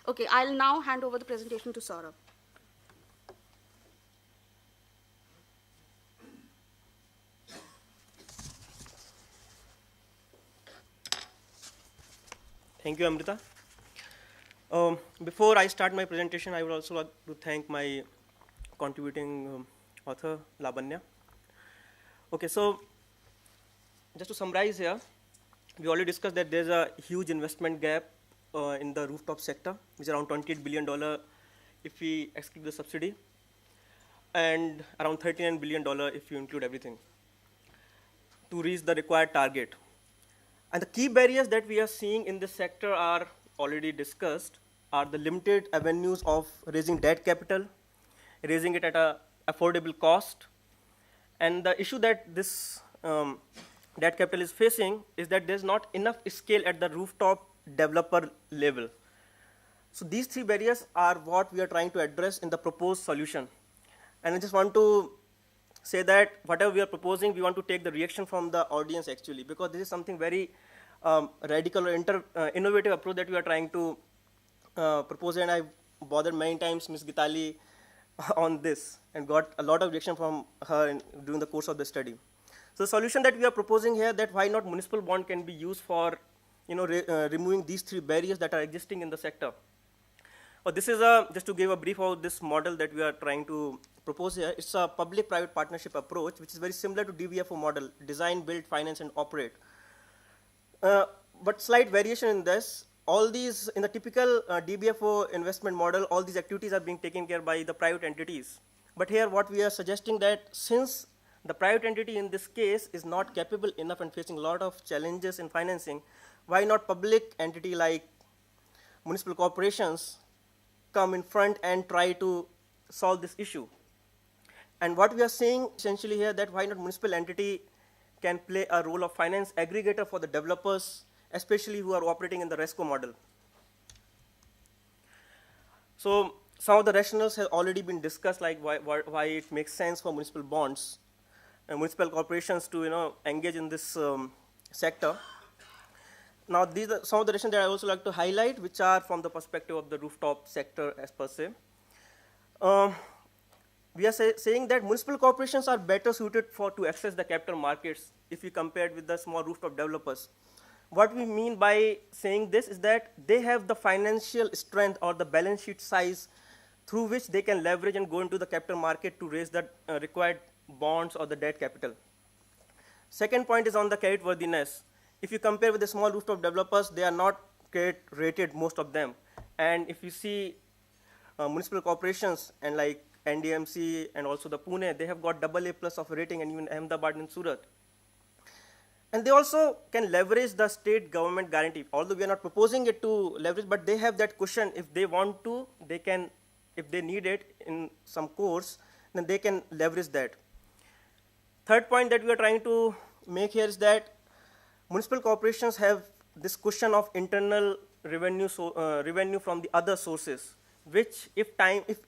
Okay, I'll now hand over the presentation to Saurabh. Thank you, Amrita. Before I start my presentation, I would also like to thank my contributing author, Labanya. Okay, so just to summarize here, we already discussed that there's a huge investment gap in the rooftop sector, which is around $28 billion if we exclude the subsidy, and around $39 billion if you include everything to reach the required target. And the key barriers that we are seeing in this sector are already discussed, are the limited avenues of raising debt capital, raising it at a affordable cost. And the issue that this debt capital is facing is that there's not enough scale at the rooftop developer level. So these three barriers are what we are trying to address in the proposed solution. And I just want to say that whatever we are proposing, we want to take the reaction from the audience actually, because this is something very radical or innovative approach that we are trying to propose. And I bothered many times Ms. Gitali on this and got a lot of reaction from her during the course of the study. So the solution that we are proposing here, that why not municipal bond can be used for removing these three barriers that are existing in the sector. This is just to give a brief of this model that we are trying to propose here. It's a public-private partnership approach, which is very similar to DVFO model, design, build, finance, and operate. But slight variation in this, all these, in the typical DBFO investment model, all these activities are being taken care by the private entities. But here what we are suggesting that since the private entity in this case is not capable enough and facing a lot of challenges in financing, why not public entity like municipal corporations come in front and try to solve this issue. And what we are saying essentially here, that why not municipal entity can play a role of finance aggregator for the developers, especially who are operating in the RESCO model. So some of the rationales have already been discussed, like why it makes sense for municipal bonds and municipal corporations to engage in this sector. Now, these are some of the rationales that I also like to highlight, which are from the perspective of the rooftop sector as per se. We are saying that municipal corporations are better suited to access the capital markets if we compare it with the small rooftop developers. What we mean by saying this is that they have the financial strength or the balance sheet size through which they can leverage and go into the capital market to raise the required bonds or the debt capital. Second point is on the credit worthiness. If you compare with the small rooftop developers, they are not credit rated, most of them. And if you see municipal corporations and like NDMC and also the Pune, they have got AA plus of rating, and even Ahmedabad and Surat. And they also can leverage the state government guarantee. Although we are not proposing it to leverage, but they have that cushion. If they want to, they can, if they need it in some course, then they can leverage that. Third point that we are trying to make here is that municipal corporations have this cushion of internal revenue, revenue from the other sources, which if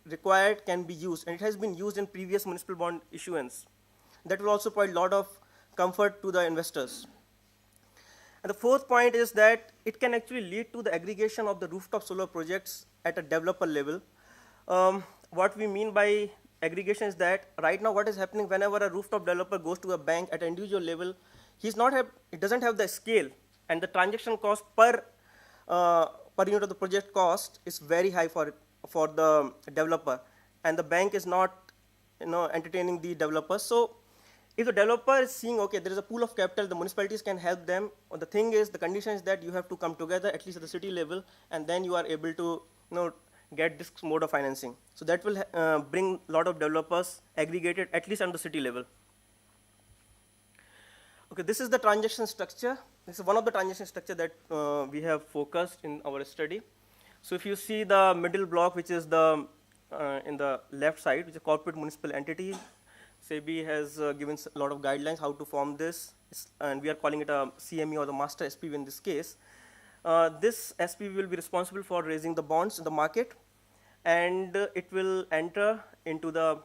required can be used, and it has been used in previous municipal bond issuance. That will also provide a lot of comfort to the investors. And the fourth point is that it can actually lead to the aggregation of the rooftop solar projects at a developer level. What we mean by aggregation is that right now what is happening, whenever a rooftop developer goes to a bank at an individual level, it doesn't have the scale, and the transaction cost per unit of the project cost is very high for the developer, and the bank is not entertaining the developers. So if the developer is seeing, okay, there is a pool of capital, the municipalities can help them. Or the thing is, the condition is that you have to come together, at least at the city level, and then you are able to get this mode of financing. So that will bring a lot of developers aggregated, at least on the city level. Okay, this is the transaction structure. This is one of the transaction structure that we have focused in our study. So if you see the middle block, which is the in the left side, which is a corporate municipal entity, SEBI has given a lot of guidelines how to form this, and we are calling it a CME or the master SPV in this case. This SPV will be responsible for raising the bonds in the market, and it will enter into the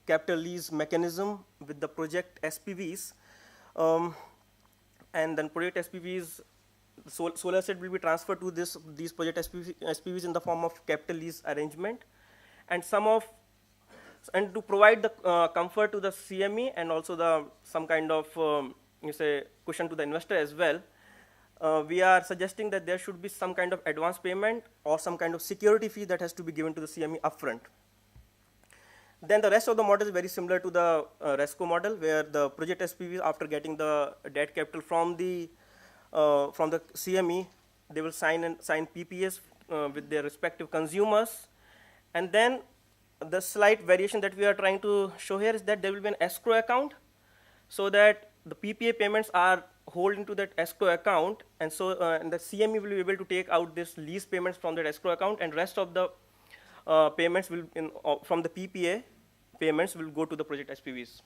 capital lease mechanism with the project SPVs. And then project SPVs, solar asset will be transferred to these project SPVs in the form of capital lease arrangement, and to provide the comfort to the CME and also some kind of cushion to the investor as well. We are suggesting that there should be some kind of advance payment or some kind of security fee that has to be given to the CME upfront. Then the rest of the model is very similar to the RESCO model, where the project SPVs, after getting the debt capital from the CME, they will sign PPAs with their respective consumers. And then the slight variation that we are trying to show here is that there will be an escrow account, so that the PPA payments are held into that escrow account, and so and the CME will be able to take out this lease payments from that escrow account, and rest of the payments from the PPA payments will go to the project SPVs.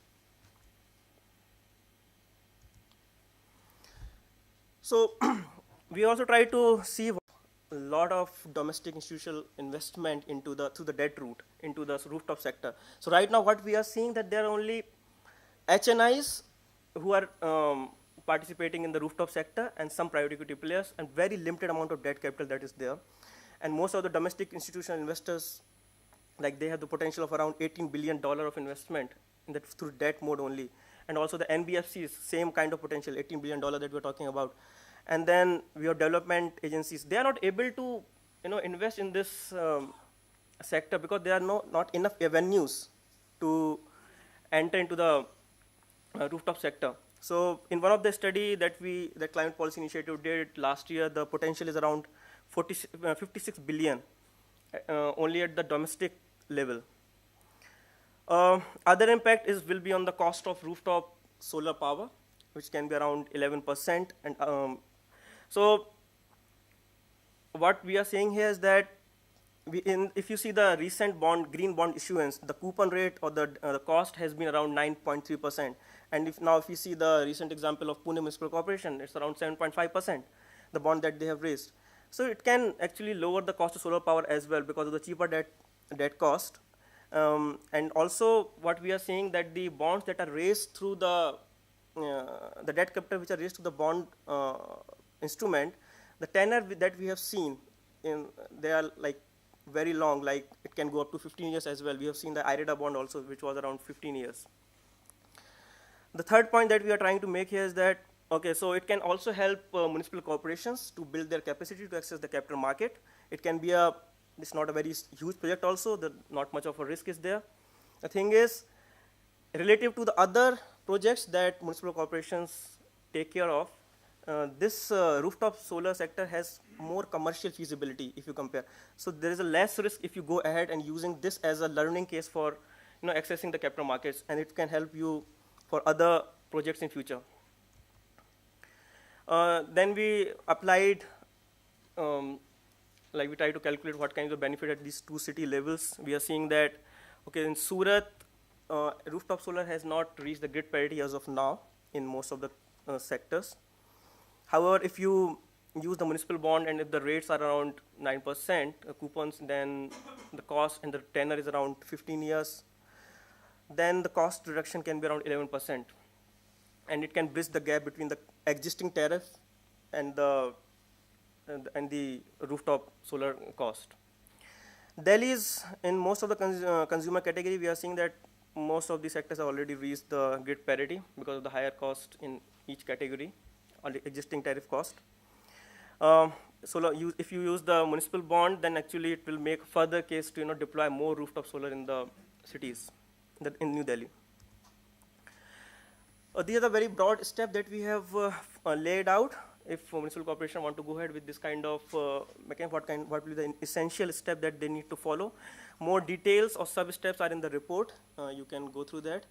So we also try to see a lot of domestic institutional investment through the debt route into the rooftop sector. So right now what we are seeing that there are only HNIs who are participating in the rooftop sector, and some private equity players, and very limited amount of debt capital that is there. And most of the domestic institutional investors, like, they have the potential of around $18 billion of investment through debt mode only. And also the NBFCs, same kind of potential, $18 billion that we're talking about. And then we have development agencies. They are not able to invest in this sector because there are not enough avenues to enter into the rooftop sector. So in one of the study that the Climate Policy Initiative did last year, the potential is around 56 billion only at the domestic level. Other impact will be on the cost of rooftop solar power, which can be around 11%. And so what we are saying here is that if you see the recent green bond issuance, the coupon rate or the cost has been around 9.3%. And if you see the recent example of Pune Municipal Corporation, it's around 7.5%, the bond that they have raised. So it can actually lower the cost of solar power as well because of the cheaper debt cost. And also what we are seeing that the bonds that are raised through the debt capital which are raised to the bond instrument, the tenor that we have seen, they are like very long, like it can go up to 15 years as well. We have seen the IREDA bond also, which was around 15 years. The third point that we are trying to make here is that, okay, so it can also help municipal corporations to build their capacity to access the capital market. It can be it's not a very huge project also, not much of a risk is there. The thing is, relative to the other projects that municipal corporations take care of, this rooftop solar sector has more commercial feasibility if you compare. So there is a less risk if you go ahead and using this as a learning case for accessing the capital markets, and it can help you for other projects in future. Then we applied, we try to calculate what kinds of benefit at these two city levels. We are seeing that, okay, in Surat, rooftop solar has not reached the grid parity as of now in most of the sectors. However, if you use the municipal bond and if the rates are around 9% coupons, then the cost and the tenor is around 15 years, then the cost reduction can be around 11%. And it can bridge the gap between the existing tariff and the rooftop solar cost. Delhi is in most of the consumer category. We are seeing that most of the sectors have already reached the grid parity because of the higher cost in each category on the existing tariff cost. If you use the municipal bond, then actually it will make further case to deploy more rooftop solar in the cities in New Delhi. These are the very broad steps that we have laid out. If municipal corporation want to go ahead with this kind of mechanism, what will be the essential step that they need to follow? More details or sub-steps are in the report. You can go through that.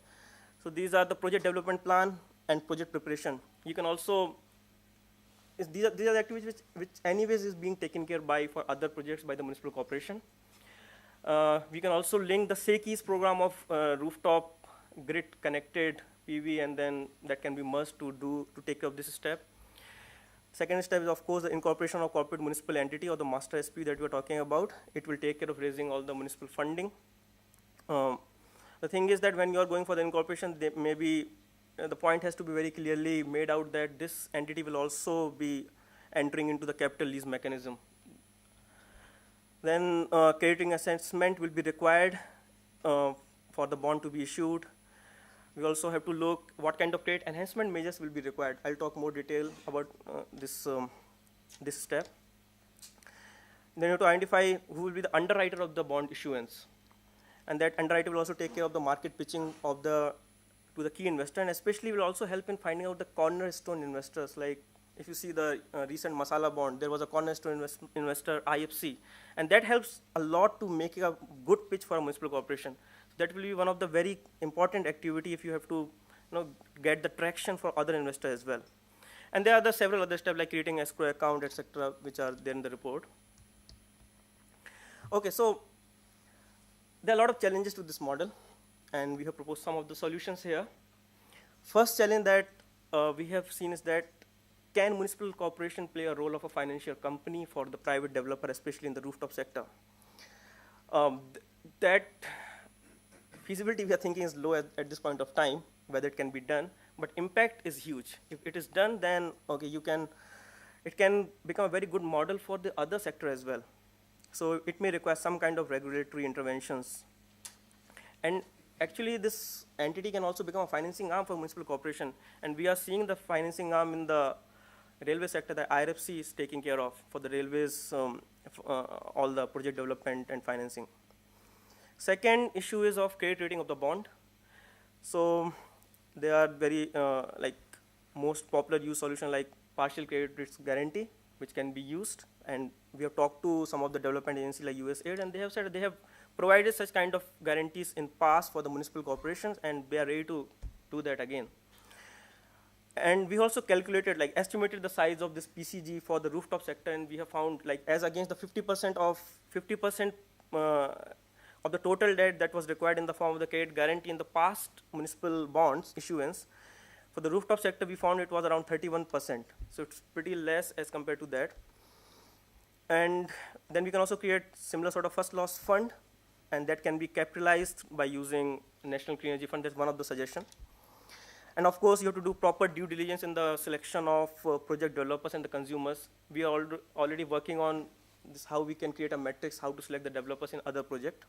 So these are the project development plan and project preparation. You can also, these are the activities which anyways is being taken care by for other projects by the municipal corporation. We can also link the SEKI's program of rooftop grid connected PV, and then that can be merged to take up this step. Second step is, of course, the incorporation of corporate municipal entity or the master SP that we're talking about. It will take care of raising all the municipal funding. The thing is that when you are going for the incorporation, the point has to be very clearly made out that this entity will also be entering into the capital lease mechanism. Then crediting assessment will be required for the bond to be issued. We also have to look what kind of credit enhancement measures will be required. I'll talk more detail about this step. Then you have to identify who will be the underwriter of the bond issuance. And that underwriter will also take care of the market pitching of to the key investor, and especially will also help in finding out the cornerstone investors. Like if you see the recent Masala bond, there was a cornerstone investor, IFC, and that helps a lot to make a good pitch for a municipal corporation. That will be one of the very important activity if you have to get the traction for other investors as well. And there are several other steps like creating escrow account, etc., which are there in the report. Okay, so there are a lot of challenges to this model, and we have proposed some of the solutions here. First challenge that we have seen is that can municipal corporation play a role of a financial company for the private developer, especially in the rooftop sector? That feasibility we are thinking is low at this point of time, whether it can be done, but impact is huge. If it is done, then okay, it can become a very good model for the other sector as well. So it may require some kind of regulatory interventions. And actually, this entity can also become a financing arm for municipal corporation. And we are seeing the financing arm in the railway sector that IRFC is taking care of for the railways, all the project development and financing. Second issue is of credit rating of the bond. So they are very most popular use solution like partial credit risk guarantee, which can be used. And we have talked to some of the development agencies like USAID, and they have said they have provided such kind of guarantees in past for the municipal corporations, and they are ready to do that again. And we also calculated, estimated the size of this PCG for the rooftop sector, and we have found, as against the 50% of the total debt that was required in the form of the credit guarantee in the past municipal bonds issuance, for the rooftop sector, we found it was around 31%. So it's pretty less as compared to that. And then we can also create similar sort of first loss fund, and that can be capitalized by using National Clean Energy Fund. That's one of the suggestions. And of course, you have to do proper due diligence in the selection of project developers and the consumers. We are already working on this, how we can create a matrix, how to select the developers in other projects.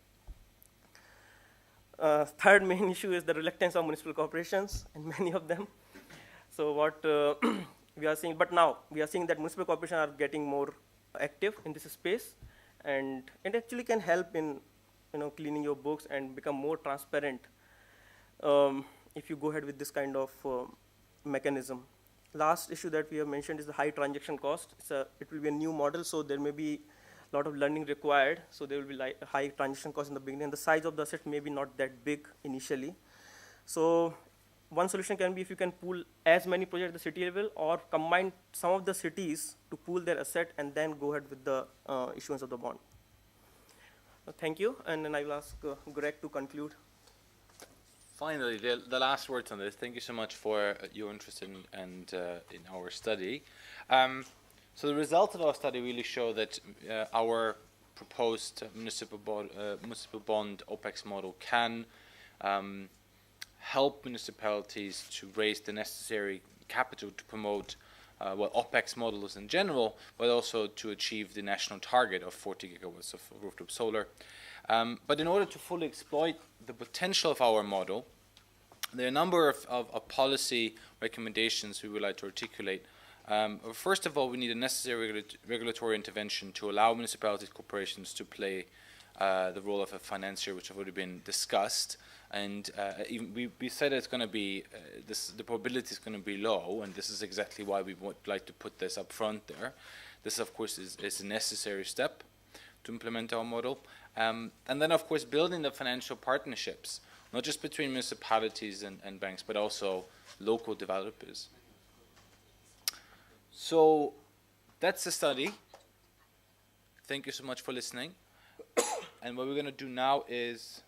Third main issue is the reluctance of municipal corporations, and many of them. So what we are seeing, but now we are seeing that municipal corporations are getting more active in this space, and it actually can help in cleaning your books and become more transparent if you go ahead with this kind of mechanism. Last issue that we have mentioned is the high transaction cost. It will be a new model, so there may be a lot of learning required, so there will be high transaction cost in the beginning, and the size of the asset may be not that big initially. So one solution can be if you can pool as many projects at the city level, or combine some of the cities to pool their asset and then go ahead with the issuance of the bond. Thank you, and then I will ask Greg to conclude. Finally, the last words on this. Thank you so much for your interest in our study. So the results of our study really show that our proposed municipal bond OPEX model can help municipalities to raise the necessary capital to promote OPEX models in general, but also to achieve the national target of 40 gigawatts of rooftop solar. But in order to fully exploit the potential of our model, there are a number of policy recommendations we would like to articulate. First of all, we need a necessary regulatory intervention to allow municipalities, corporations to play the role of a financier, which have already been discussed. And we said it's going to be, the probability is going to be low, and this is exactly why we would like to put this up front there. This, of course, is a necessary step to implement our model. And then, of course, building the financial partnerships, not just between municipalities and banks, but also local developers. So that's the study. Thank you so much for listening. And what we're going to do now is...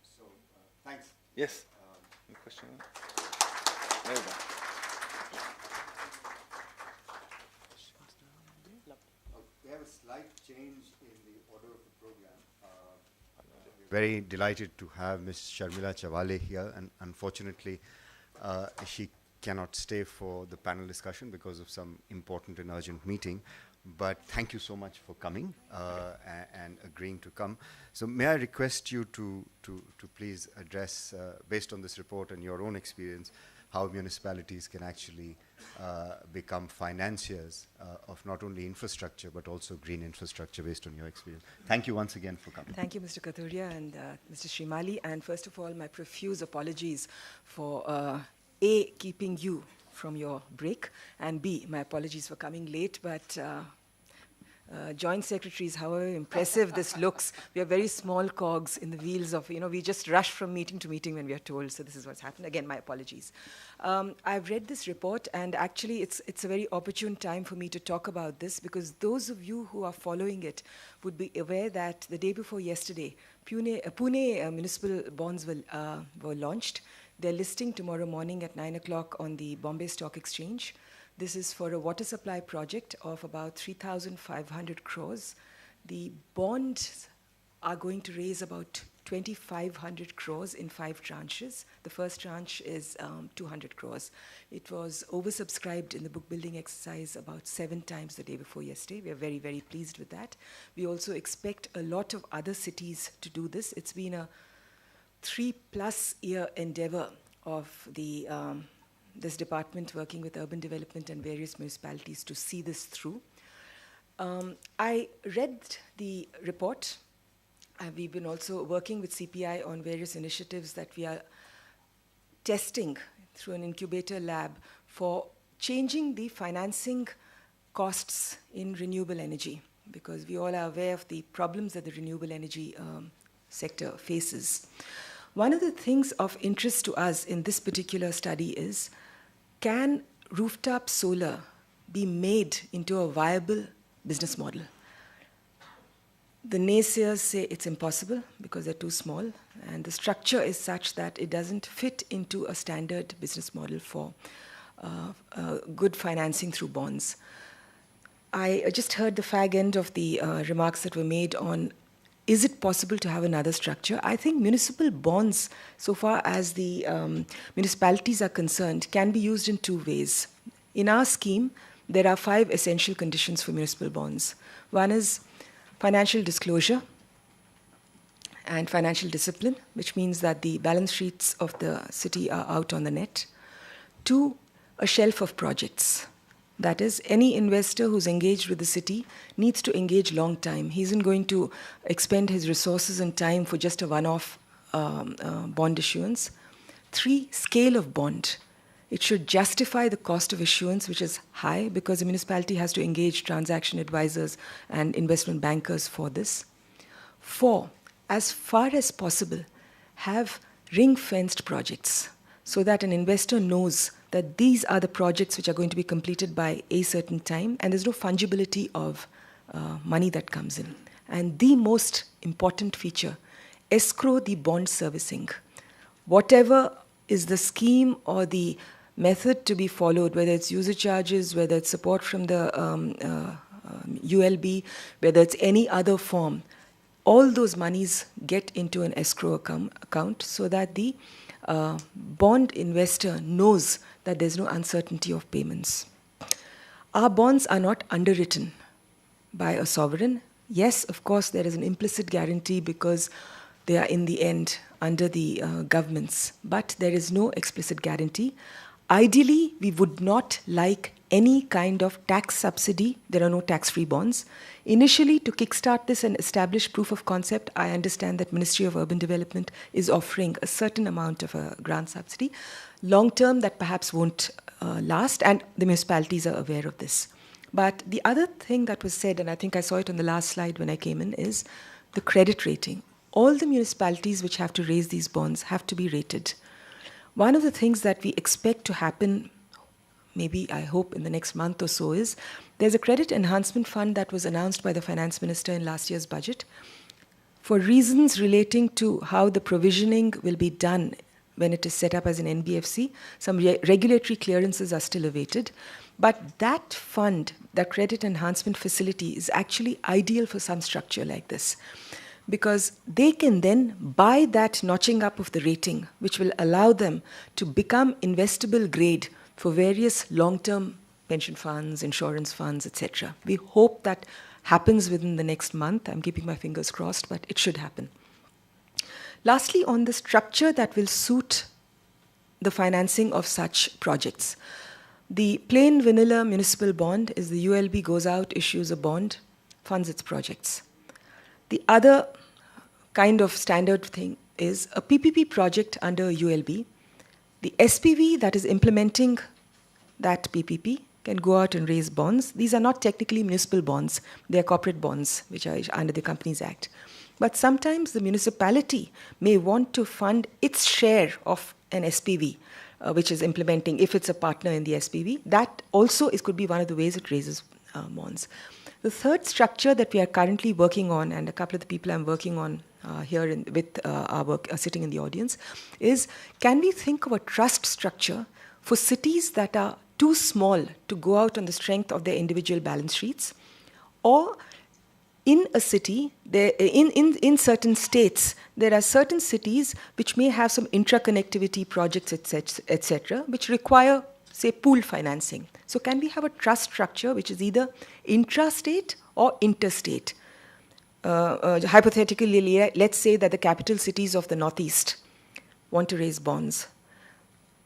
So, thanks. Yes. Any question? There we go. We have a slight change in the order of the program. We're very delighted to have Ms. Sharmila Chawale here, and unfortunately, she cannot stay for the panel discussion because of some important and urgent meeting. But thank you so much for coming and agreeing to come. So may I request you to please address, based on this report and your own experience, how municipalities can actually become financiers of not only infrastructure, but also green infrastructure based on your experience. Thank you once again for coming. Thank you, Mr. Kathuria and Mr. Shrimali. And first of all, my profuse apologies for A, keeping you from your break, and B, my apologies for coming late, but joint secretaries, however impressive this looks, we are very small cogs in the wheels of, we just rush from meeting to meeting when we are told, so this is what's happened. Again, my apologies. I've read this report, and actually it's a very opportune time for me to talk about this, because those of you who are following it would be aware that the day before yesterday, Pune municipal bonds were launched. They're listing tomorrow morning at 9 o'clock on the Bombay Stock Exchange. This is for a water supply project of about 3,500 crores. The bonds are going to raise about 2,500 crores in 5 tranches. The first tranche is 200 crores. It was oversubscribed in the book building exercise about 7 times the day before yesterday. We are very, very pleased with that. We also expect a lot of other cities to do this. It's been a 3+ year endeavor of the this department working with urban development and various municipalities to see this through. I read the report. We've been also working with CPI on various initiatives that we are testing through an incubator lab for changing the financing costs in renewable energy, because we all are aware of the problems that the renewable energy sector faces. One of the things of interest to us in this particular study is, can rooftop solar be made into a viable business model? The naysayers say it's impossible because they're too small, and the structure is such that it doesn't fit into a standard business model for good financing through bonds. I just heard the fag end of the remarks that were made on, is it possible to have another structure? I think municipal bonds, so far as the municipalities are concerned, can be used in 2 ways. In our scheme, there are 5 essential conditions for municipal bonds. One is financial disclosure and financial discipline, which means that the balance sheets of the city are out on the net. 2, a shelf of projects. That is, any investor who's engaged with the city needs to engage long time. He isn't going to expend his resources and time for just a one-off bond issuance. 3, scale of bond. It should justify the cost of issuance, which is high, because the municipality has to engage transaction advisors and investment bankers for this. 4, as far as possible, have ring-fenced projects so that an investor knows that these are the projects which are going to be completed by a certain time, and there's no fungibility of money that comes in. And the most important feature, escrow the bond servicing. Whatever is the scheme or the method to be followed, whether it's user charges, whether it's support from the ULB, whether it's any other form, all those monies get into an escrow account so that the bond investor knows that there's no uncertainty of payments. Our bonds are not underwritten by a sovereign. Yes, of course, there is an implicit guarantee because they are in the end under the governments, but there is no explicit guarantee. Ideally, we would not like any kind of tax subsidy. There are no tax-free bonds. Initially, to kickstart this and establish proof of concept, I understand that Ministry of Urban Development is offering a certain amount of a grant subsidy. Long term, that perhaps won't last, and the municipalities are aware of this. But the other thing that was said, and I think I saw it on the last slide when I came in, is the credit rating. All the municipalities which have to raise these bonds have to be rated. One of the things that we expect to happen, maybe I hope in the next month or so, is there's a credit enhancement fund that was announced by the finance minister in last year's budget. For reasons relating to how the provisioning will be done when it is set up as an NBFC, some regulatory clearances are still awaited. But that fund, that credit enhancement facility, is actually ideal for some structure like this, because they can then buy that notching up of the rating, which will allow them to become investable grade for various long-term pension funds, insurance funds, etc. We hope that happens within the next month. I'm keeping my fingers crossed, but it should happen. Lastly, on the structure that will suit the financing of such projects. The plain vanilla municipal bond is the ULB goes out, issues a bond, funds its projects. The other kind of standard thing is a PPP project under ULB. The SPV that is implementing that PPP can go out and raise bonds. These are not technically municipal bonds. They are corporate bonds, which are under the Companies Act. But sometimes the municipality may want to fund its share of an SPV, which is implementing, if it's a partner in the SPV. That also could be one of the ways it raises bonds. The third structure that we are currently working on, and a couple of the people I'm working on here with our work sitting in the audience, is can we think of a trust structure for cities that are too small to go out on the strength of their individual balance sheets, or in a city, in certain states, there are certain cities which may have some intra-connectivity projects, etc., which require, say, pool financing. So can we have a trust structure which is either intrastate or interstate? Hypothetically, let's say that the capital cities of the Northeast want to raise bonds.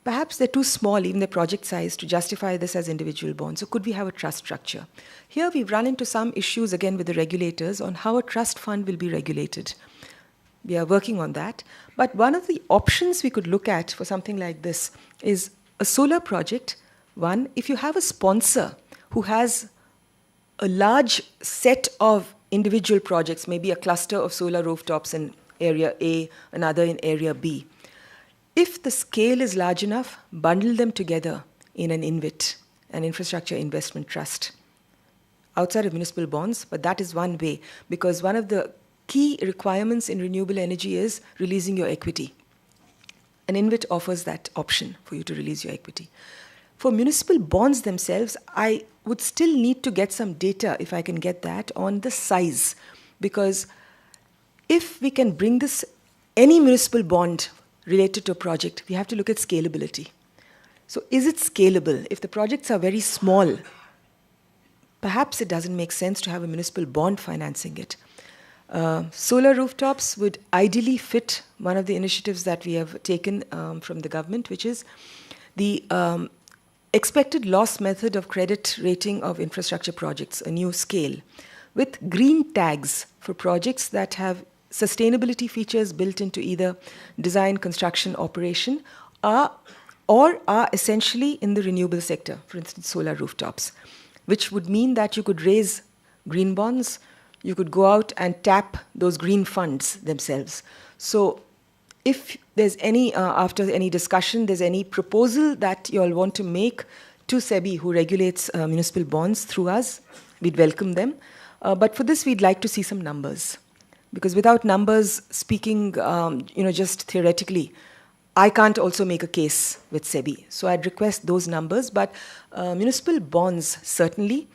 Perhaps they're too small, even the project size, to justify this as individual bonds. So could we have a trust structure? Here we've run into some issues, again, with the regulators on how a trust fund will be regulated. We are working on that. But one of the options we could look at for something like this is a solar project. One, if you have a sponsor who has a large set of individual projects, maybe a cluster of solar rooftops in area A, another in area B, if the scale is large enough, bundle them together in an INVIT, an infrastructure investment trust, outside of municipal bonds, but that is one way, because one of the key requirements in renewable energy is releasing your equity. An INVIT offers that option for you to release your equity. For municipal bonds themselves, I would still need to get some data, if I can get that, on the size, because if we can bring this, any municipal bond related to a project, we have to look at scalability. So is it scalable? If the projects are very small, perhaps it doesn't make sense to have a municipal bond financing it. Solar rooftops would ideally fit one of the initiatives that we have taken from the government, which is the expected loss method of credit rating of infrastructure projects, a new scale, with green tags for projects that have sustainability features built into either design, construction, operation, or are essentially in the renewable sector, for instance, solar rooftops, which would mean that you could raise green bonds, you could go out and tap those green funds themselves. So if there's any, after any discussion, there's any proposal that you all want to make to SEBI, who regulates municipal bonds through us, we'd welcome them. But for this, we'd like to see some numbers. Because without numbers, speaking, just theoretically, I can't also make a case with SEBI. So I'd request those numbers. But municipal bonds, certainly.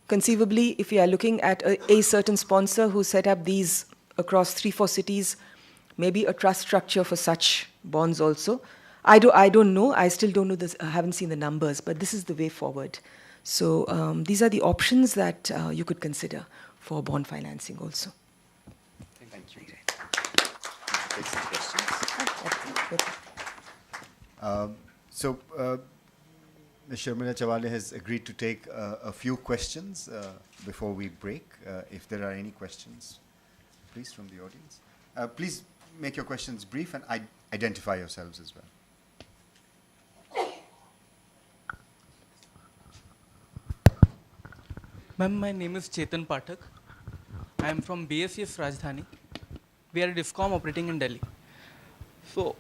Conceivably, if we are looking at a certain sponsor who set up these across 3-4 cities, maybe a trust structure for such bonds also. I don't know. I still don't know this. I haven't seen the numbers. But this is the way forward. So these are the options that you could consider for bond financing also. Thank you. Take some questions. Ms. Sharmila Chawale has agreed to take a few questions before we break. If there are any questions, please, from the audience. Please make your questions brief and identify yourselves as well. Ma'am, my name is Chetan Pathak. I am from BSES Rajdhani. We are a DISCOM operating in Delhi. So,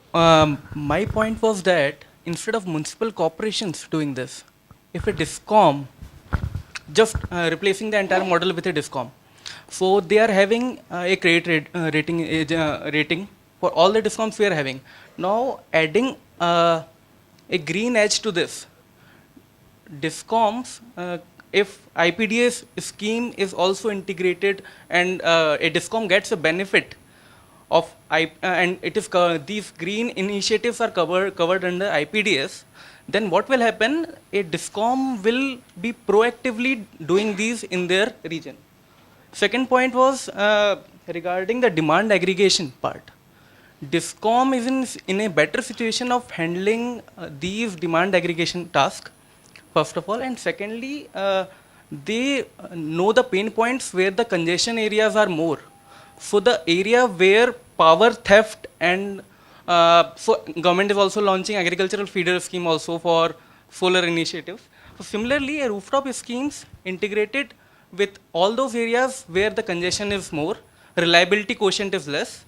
my point was that instead of municipal corporations doing this, if a DISCOM, just replacing the entire model with a DISCOM, so they are having a credit rating for all the DISCOMs we are having. Now, adding a green edge to this, DISCOMs, if IPDS scheme is also integrated and a DISCOM gets a benefit of and it is these green initiatives are covered under IPDS, then what will happen? A DISCOM will be proactively doing these in their region. Second point was regarding the demand aggregation part. DISCOM is in a better situation of handling these demand aggregation tasks, first of all, and secondly, they know the pain points where the congestion areas are more. So the area where power theft and so government is also launching agricultural feeder scheme also for solar initiatives. So similarly, a rooftop schemes integrated with all those areas where the congestion is more, reliability quotient is less.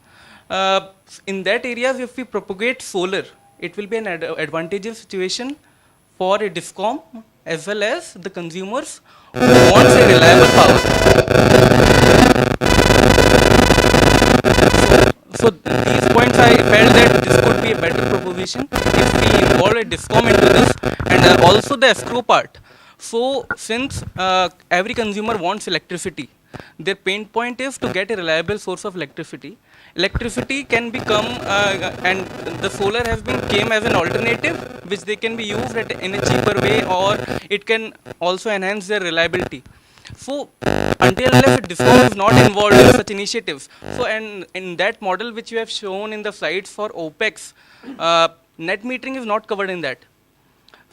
In that areas, if we propagate solar, it will be an advantageous situation for a DISCOM as well as the consumers who wants a reliable power. So these points I felt that this could be a better proposition if we involve a DISCOM into this, and also the escrow part. So since every consumer wants electricity, their pain point is to get a reliable source of electricity. Electricity can become, and the solar has been came as an alternative which they can be used in a cheaper way, or it can also enhance their reliability. So until unless a DISCOM is not involved in such initiatives, so and in that model which you have shown in the slides for OPEX, net metering is not covered in that.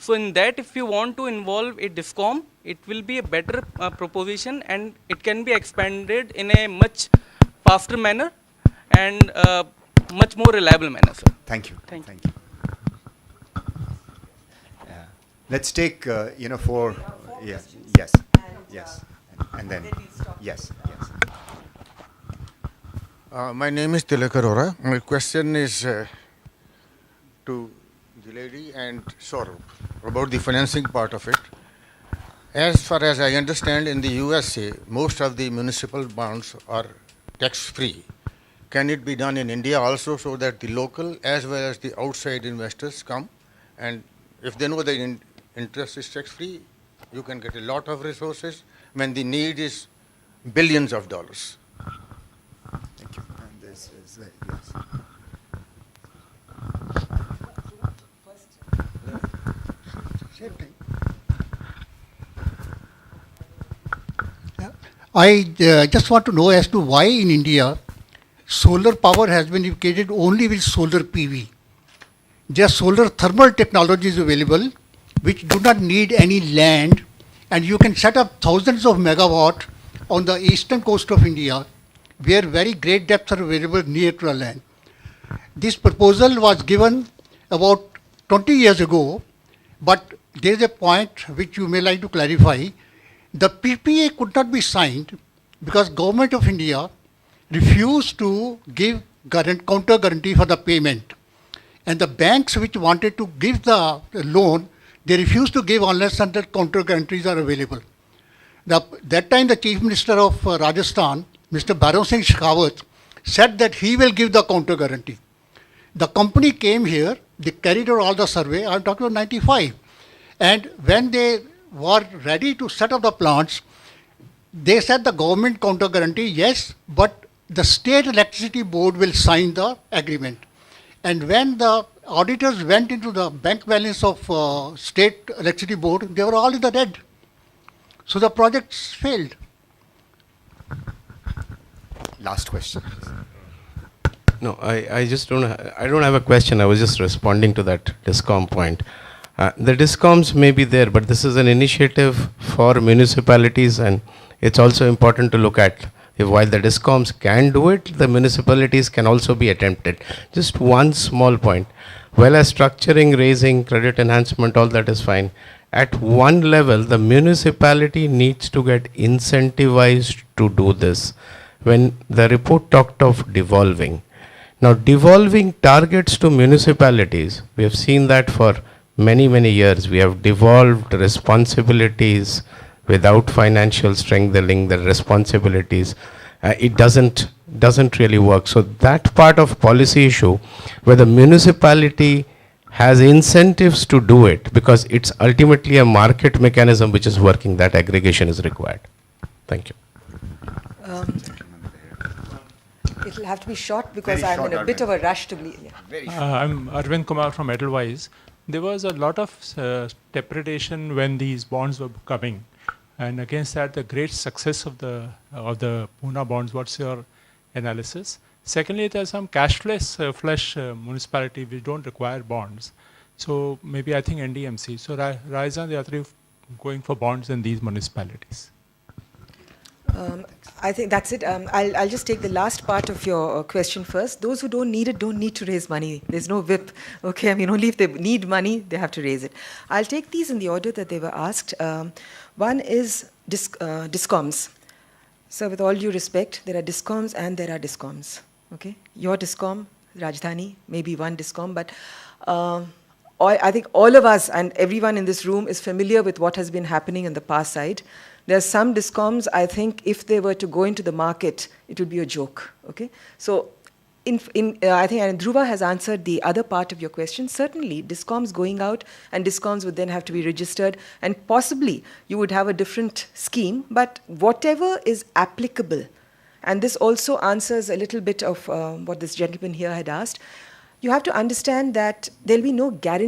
So in that, if you want to involve a DISCOM, it will be a better proposition, and it can be expanded in a much faster manner and much more reliable manner, sir. Thank you. Thank you. Let's take, for, yes, and then, yes. My name is Tilak Arora. My question is to the lady and Saurabh about the financing part of it. As far as I understand, in the USA, most of the municipal bonds are tax-free. Can it be done in India also, so that the local as well as the outside investors come, and if they know the interest is tax-free, you can get a lot of resources when the need is billions of dollars? Thank you. And this is, yes. I just want to know as to why in India solar power has been indicated only with solar PV. There are solar thermal technologies available which do not need any land, and you can set up thousands of megawatt on the eastern coast of India where very great depths are available near to the land. This proposal was given about 20 years ago, but there is a point which you may like to clarify. The PPA could not be signed because Government of India refused to give counter guarantee for the payment. And the banks which wanted to give the loan, they refused to give unless under counter guarantees are available. That time the Chief Minister of Rajasthan, Mr. Bharat Singh Shekhawat, said that he will give the counter guarantee. The company came here, they carried out all the survey, I'm talking about 95. And when they were ready to set up the plants, they said the government counter guarantee, yes, but the state electricity board will sign the agreement. And when the auditors went into the bank balance of state electricity board, they were all in the red. So the projects failed. Last question. No, I just don't. I don't have a question. I was just responding to that DISCOM point. The DISCOMs may be there, but this is an initiative for municipalities, and it's also important to look at. If while the DISCOMs can do it, the municipalities can also be attempted. Just one small point. Well as structuring, raising, credit enhancement, all that is fine. At one level, the municipality needs to get incentivized to do this. When the report talked of devolving. Now, devolving targets to municipalities, we have seen that for many, many years. We have devolved responsibilities without financial strengthening the responsibilities. It doesn't really work. So that part of policy issue where the municipality has incentives to do it, because it's ultimately a market mechanism which is working, that aggregation is required. Thank you. It'll have to be short because Very I'm short, in a bit of Arvind. a rush to leave. Yeah. Very short. I'm Arvind Kumar from Edelweiss. There was a lot of depredation when these bonds were coming, and against that, the great success of the Pune bonds. What's your analysis? Secondly, there's some flush municipality which don't require bonds. So maybe I think NDMC. So Raisa and the other going for bonds in these municipalities. I think that's it. I'll just take the last part of your question first. Those who don't need it don't need to raise money. There's no whip. Okay, I mean, only if they need money, they have to raise it. I'll take these in the order that they were asked. One is discoms. So with all due respect, there are discoms and there are discoms. Okay, your discom, Rajdhani, maybe one discom, but I think all of us and everyone in this room is familiar with what has been happening in the past side. There are some discoms, I think, if they were to go into the market, it would be a joke. Okay, so I think Dhruva has answered the other part of your question. Certainly, discoms going out and discoms would then have to be registered, and possibly you would have a different scheme. But whatever is applicable, and this also answers a little bit of what this gentleman here had asked. You have to understand that there'll be no guarantee